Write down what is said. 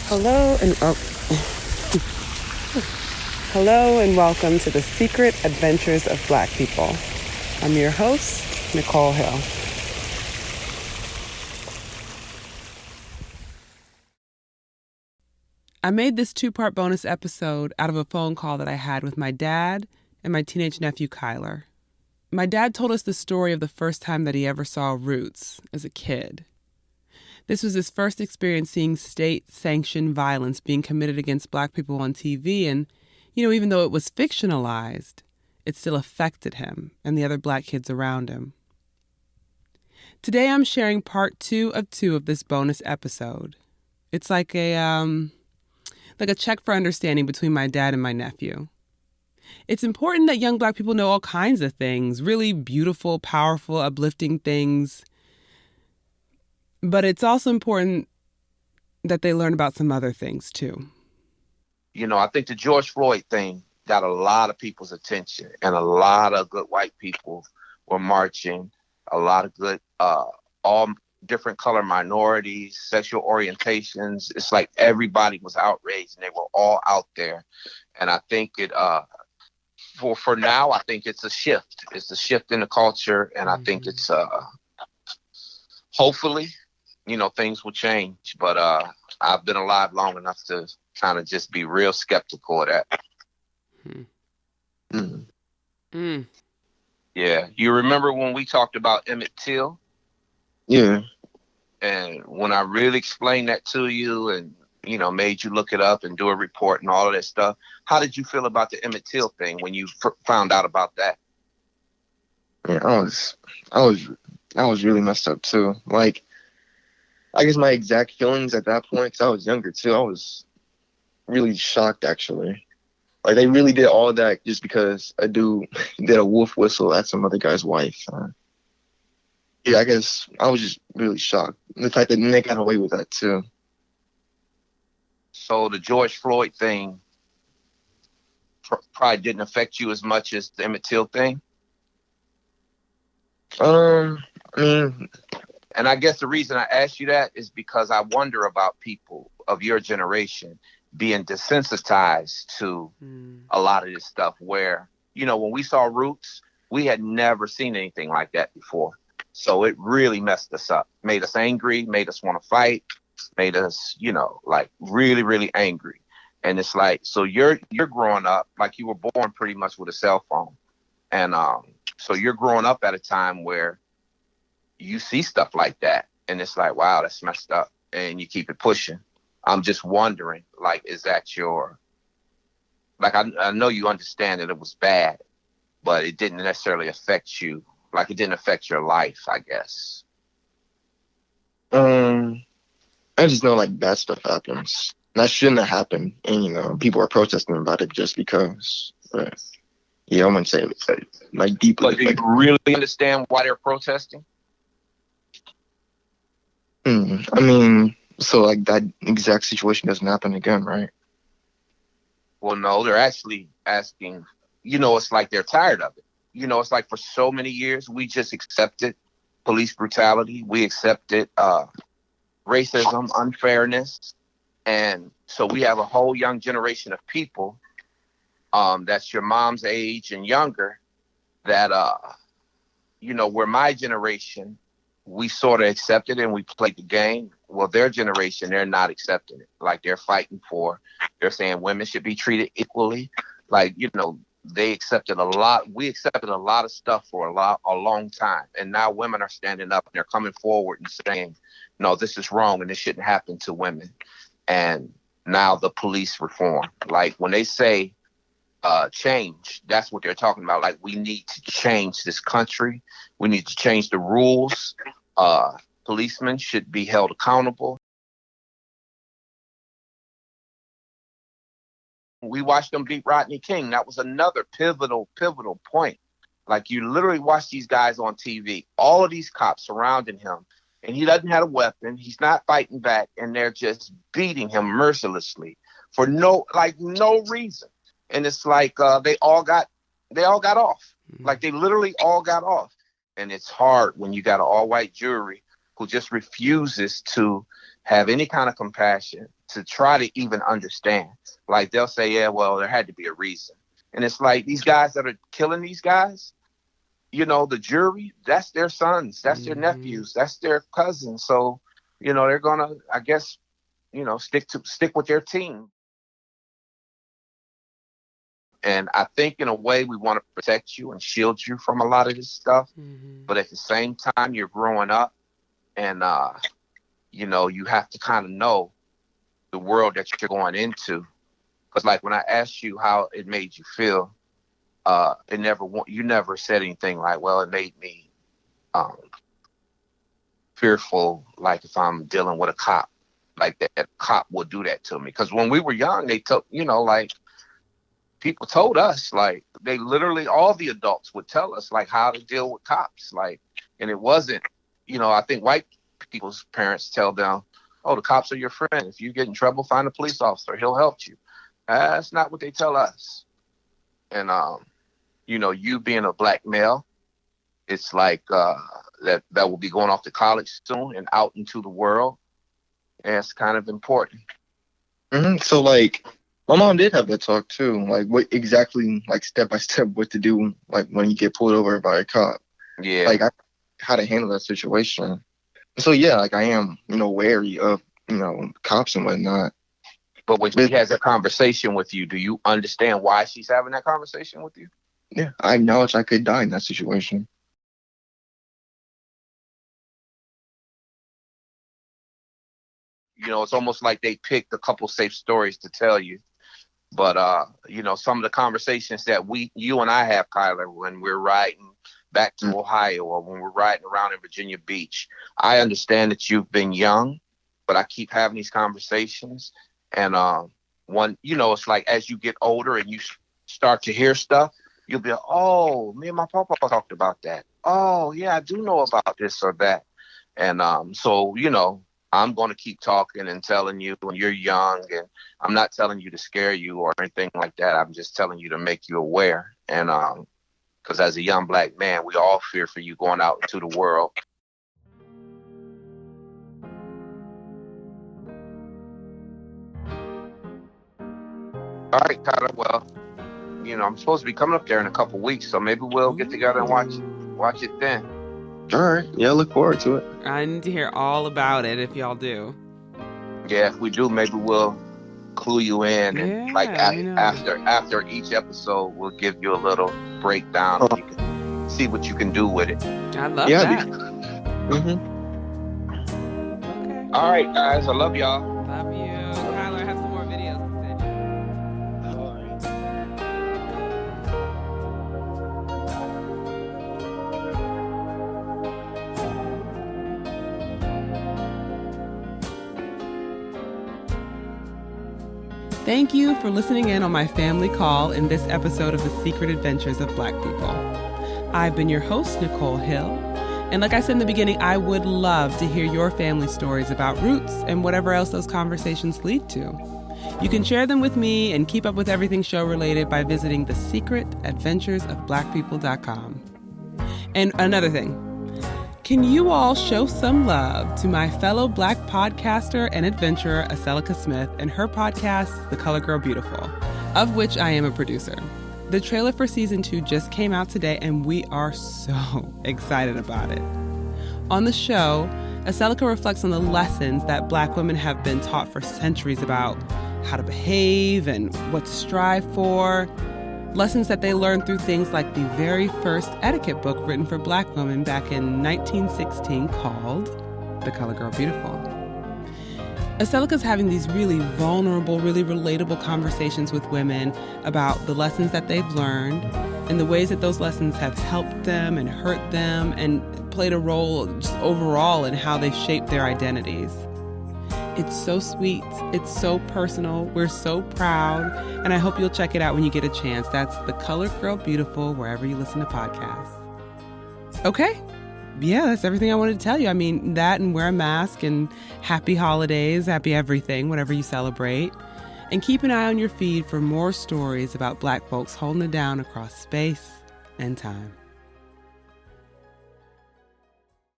Hello and hello and welcome to the Secret Adventures of Black People. I'm your host, Nichole Hill. I made this 2-part bonus episode out of a phone call that I had with my dad and my teenage nephew, Kyler. My dad told us the story of the first time that he ever saw Roots as a kid. This was his first experience seeing state-sanctioned violence being committed against Black people on TV, and, even though it was fictionalized, it still affected him and the other Black kids around him. Today I'm sharing part 2 of this bonus episode. It's like a check for understanding between my dad and my nephew. It's important that young Black people know all kinds of things, really beautiful, powerful, uplifting things. But it's also important that they learn about some other things, too. I think the George Floyd thing got a lot of people's attention, and a lot of good white people were marching, a lot of good, all different color minorities, sexual orientations. It's like everybody was outraged, and they were all out there. And I think for now, I think it's a shift. It's a shift in the culture, and I think it's, hopefully, things will change. But I've been alive long enough to kind of just be real skeptical of that. Yeah. You remember when we talked about Emmett Till? Yeah. And when I really explained that to you and, made you look it up and do a report and all of that stuff, how did you feel about the Emmett Till thing when you found out about that? Yeah, I was really messed up too. Like, I guess my exact feelings at that point, because I was younger too, I was really shocked actually. Like, they really did all that just because a dude did a wolf whistle at some other guy's wife. Yeah, I guess I was just really shocked. The fact that Nick got away with that too. So the George Floyd thing probably didn't affect you as much as the Emmett Till thing? I mean... And I guess the reason I asked you that is because I wonder about people of your generation being desensitized to a lot of this stuff where, when we saw Roots, we had never seen anything like that before. So it really messed us up, made us angry, made us want to fight, made us, really, really angry. And it's like, so you're growing up like you were born pretty much with a cell phone. And so you're growing up at a time where you see stuff like that, and it's like, wow, that's messed up, and you keep it pushing. I'm just wondering, like, is that I know you understand that it was bad, but it didn't necessarily affect you, like it didn't affect your life, I guess. I just know, like, bad stuff happens. That shouldn't have happened, and, people are protesting about it just because. But, yeah, I wouldn't say it, like, deeply. But do you really understand why they're protesting? I mean, so like that exact situation doesn't happen again, right? Well, no, they're actually asking, it's like they're tired of it. It's like for so many years, we just accepted police brutality. We accepted racism, unfairness. And so we have a whole young generation of people that's your mom's age and younger that, we're my generation. We sort of accepted it and we played the game. Well, their generation, they're not accepting it. Like they're they're saying women should be treated equally. Like, they accepted a lot. We accepted a lot of stuff for a long time. And now women are standing up and they're coming forward and saying, no, this is wrong and this shouldn't happen to women. And now the police reform, like when they say change, that's what they're talking about. Like, we need to change this country. We need to change the rules. Policemen should be held accountable. We watched them beat Rodney King. That was another pivotal point. Like, you literally watch these guys on TV, all of these cops surrounding him, and he doesn't have a weapon. He's not fighting back, and they're just beating him mercilessly for no reason. And it's like they all got off. Like, they literally all got off. And it's hard when you got an all-white jury who just refuses to have any kind of compassion, to try to even understand. Like they'll say, yeah, well, there had to be a reason. And it's like these guys that are killing these guys, you know, the jury, that's their sons, that's their nephews, that's their cousins. So, you know, they're gonna, I guess, you know, stick with their team. And I think in a way we want to protect you and shield you from a lot of this stuff. But at the same time, you're growing up and, you know, you have to kind of know the world that you're going into. Because like when I asked you how it made you feel, you never said anything like, well, it made me fearful, like if I'm dealing with a cop, like that cop would do that to me. Because when we were young, they took, you know, like people told us, like they literally, all the adults would tell us like how to deal with cops. Like, and it wasn't, you know, I think white people's parents tell them, oh, the cops are your friend. If you get in trouble, find a police officer. He'll help you. That's not what they tell us. And, you know, you being a black male, it's like that will be going off to college soon and out into the world. And it's kind of important. So, like, my mom did have that talk, too. Like, what exactly, like, step by step, what to do, like, when you get pulled over by a cop. Yeah. Like, how to handle that situation. So, yeah, like, I am, you know, wary of, you know, cops and whatnot. But when she has a conversation with you, do you understand why she's having that conversation with you? Yeah, I acknowledge I could die in that situation. You know, it's almost like they picked a couple safe stories to tell you. But, you know, some of the conversations that you and I have, Kyler, when we're riding back to Ohio or when we're riding around in Virginia Beach, I understand that you've been young, but I keep having these conversations. And you know, it's like as you get older and you start to hear stuff, you'll be like, oh, me and my papa talked about that. Oh, yeah, I do know about this or that. And so, you know, I'm going to keep talking and telling you when you're young. And I'm not telling you to scare you or anything like that. I'm just telling you to make you aware. And because as a young black man, we all fear for you going out into the world. All right, Tyler. Well, you know, I'm supposed to be coming up there in a couple weeks, so maybe we'll get together and watch it then. All right. Yeah, I look forward to it. I need to hear all about it if y'all do. Yeah, if we do, maybe we'll clue you in, and after each episode, we'll give you a little breakdown, and you can see what you can do with it. I love that. Okay. All right, guys. I love y'all. Love you. Kyler, I have some more videos to send you. All right. Thank you for listening in on my family call in this episode of The Secret Adventures of Black People. I've been your host, Nichole Hill. And like I said in the beginning, I would love to hear your family stories about Roots and whatever else those conversations lead to. You can share them with me and keep up with everything show related by visiting thesecretadventuresofblackpeople.com. And another thing, can you all show some love to my fellow Black podcaster and adventurer, Aselika Smith, and her podcast, The Color Girl Beautiful, of which I am a producer. The trailer for season 2 just came out today, and we are so excited about it. On the show, Aselika reflects on the lessons that Black women have been taught for centuries about how to behave and what to strive for. Lessons that they learned through things like the very first etiquette book written for Black women back in 1916 called The Color Girl Beautiful. Aselika's having these really vulnerable, really relatable conversations with women about the lessons that they've learned and the ways that those lessons have helped them and hurt them and played a role just overall in how they shaped their identities. It's so sweet. It's so personal. We're so proud. And I hope you'll check it out when you get a chance. That's The Color Girl Beautiful, wherever you listen to podcasts. Okay. Yeah, that's everything I wanted to tell you. I mean, that and wear a mask and happy holidays, happy everything, whatever you celebrate. And keep an eye on your feed for more stories about Black folks holding it down across space and time.